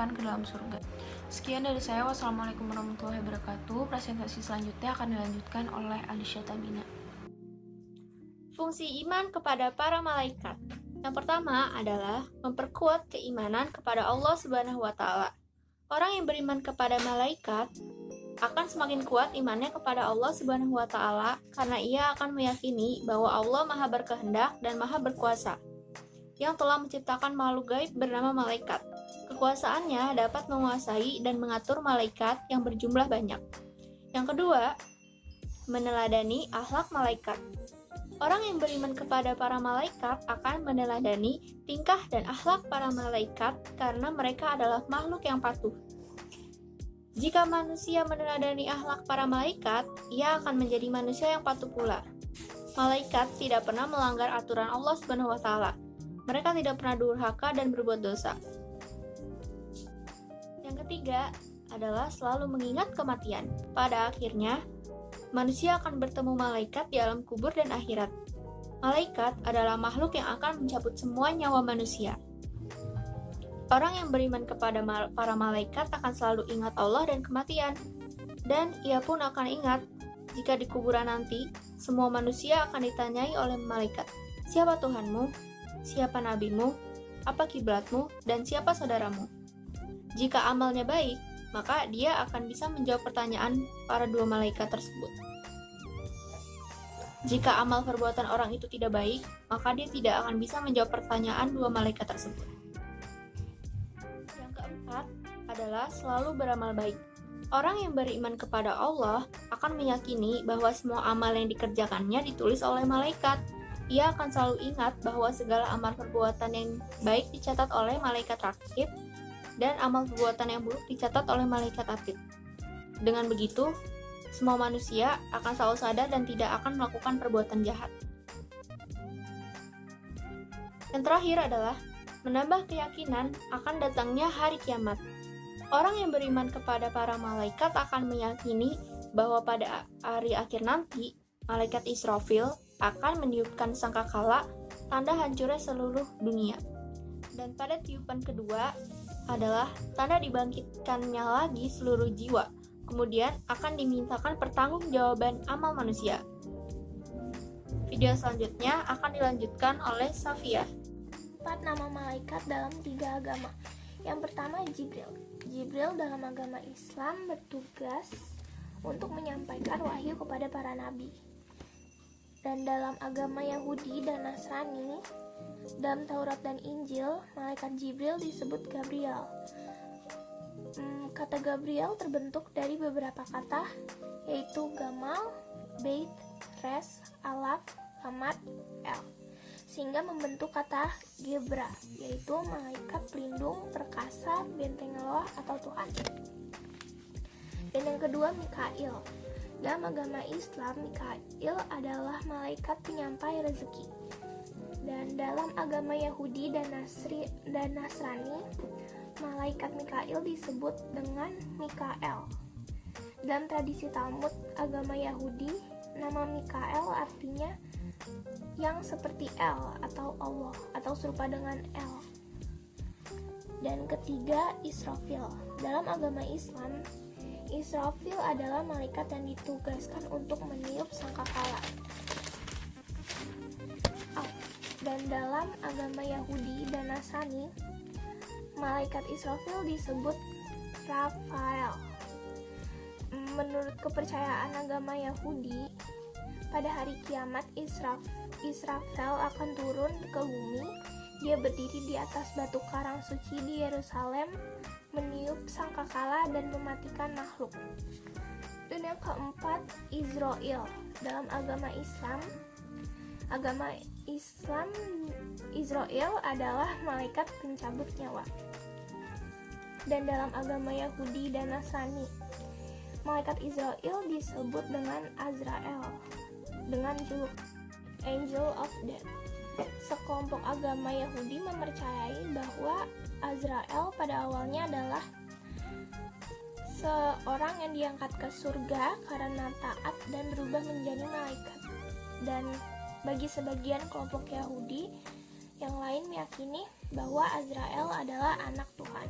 dimasukkan ke dalam surga. Sekian dari saya. Wassalamualaikum warahmatullahi wabarakatuh. Presentasi selanjutnya akan dilanjutkan oleh Alisha Tabina. Fungsi iman kepada para malaikat. Yang pertama adalah memperkuat keimanan kepada Allah Subhanahu wa Ta'ala. Orang yang beriman kepada malaikat akan semakin kuat imannya kepada Allah Subhanahu wa Ta'ala karena ia akan meyakini bahwa Allah Maha berkehendak dan Maha berkuasa yang telah menciptakan makhluk gaib bernama malaikat. Kekuasaannya dapat menguasai dan mengatur malaikat yang berjumlah banyak. Yang kedua, meneladani akhlak malaikat. Orang yang beriman kepada para malaikat akan meneladani tingkah dan akhlak para malaikat karena mereka adalah makhluk yang patuh. Jika manusia meneladani akhlak para malaikat, ia akan menjadi manusia yang patuh pula. Malaikat tidak pernah melanggar aturan Allah Subhanahu wa Ta'ala. Mereka tidak pernah durhaka dan berbuat dosa. Yang ketiga adalah selalu mengingat kematian. Pada akhirnya, manusia akan bertemu malaikat di alam kubur dan akhirat. Malaikat adalah makhluk yang akan mencabut semua nyawa manusia. Orang yang beriman kepada para malaikat akan selalu ingat Allah dan kematian. Dan ia pun akan ingat jika di kuburan nanti, semua manusia akan ditanyai oleh malaikat. Siapa Tuhanmu? Siapa nabimu? Apa kiblatmu? Dan siapa saudaramu? Jika amalnya baik, maka dia akan bisa menjawab pertanyaan para dua malaikat tersebut. Jika amal perbuatan orang itu tidak baik, maka dia tidak akan bisa menjawab pertanyaan dua malaikat tersebut. Yang keempat adalah selalu beramal baik. Orang yang beriman kepada Allah akan meyakini bahwa semua amal yang dikerjakannya ditulis oleh malaikat. Ia akan selalu ingat bahwa segala amal perbuatan yang baik dicatat oleh malaikat rakib dan amal perbuatan yang buruk dicatat oleh malaikat atid. Dengan begitu, semua manusia akan selalu sadar dan tidak akan melakukan perbuatan jahat. Yang terakhir adalah menambah keyakinan akan datangnya hari kiamat. Orang yang beriman kepada para malaikat akan meyakini bahwa pada hari akhir nanti, malaikat Israfil akan meniupkan sangkakala, tanda hancurnya seluruh dunia. Dan pada tiupan kedua adalah tanda dibangkitkannya lagi seluruh jiwa. Kemudian akan dimintakan pertanggungjawaban amal manusia. Video selanjutnya akan dilanjutkan oleh Safia. 4 nama malaikat dalam 3 agama. Yang pertama Jibril. Jibril dalam agama Islam bertugas untuk menyampaikan wahyu kepada para nabi. Dan dalam agama Yahudi dan Nasrani, dalam Taurat dan Injil, malaikat Jibril disebut Gabriel. Kata Gabriel terbentuk dari beberapa kata, yaitu Gamal, Beit, Res, Alaf, Lamat, El, sehingga membentuk kata Gebra, yaitu malaikat pelindung, perkasa, benteng Allah atau Tuhan. Dan yang kedua Mikail. Dalam agama Islam, Mikail adalah malaikat penyampai rezeki. Dan dalam agama Yahudi dan Nasrani, malaikat Mikail disebut dengan Mikael. Dalam tradisi Talmud agama Yahudi, nama Mikael artinya yang seperti El atau Allah atau serupa dengan El. Dan ketiga Israfil. Dalam agama Islam, Israfil adalah malaikat yang ditugaskan untuk meniup sangkakala. Dan dalam agama Yahudi dan Nasrani, malaikat Israfil disebut Rafael. Menurut kepercayaan agama Yahudi, pada hari kiamat Israfil akan turun ke bumi. Dia berdiri di atas batu karang suci di Yerusalem, meniup sangkakala dan mematikan makhluk. Dan yang keempat, Israel. Dalam agama Islam, Israel adalah malaikat pencabut nyawa. Dan dalam agama Yahudi dan Nasrani, malaikat Israel disebut dengan Azrael, dengan juluk Angel of Death. Sekelompok agama Yahudi mempercayai bahwa Azrael pada awalnya adalah seorang yang diangkat ke surga karena taat dan berubah menjadi malaikat. Dan bagi sebagian kelompok Yahudi yang lain meyakini bahwa Azrael adalah anak Tuhan.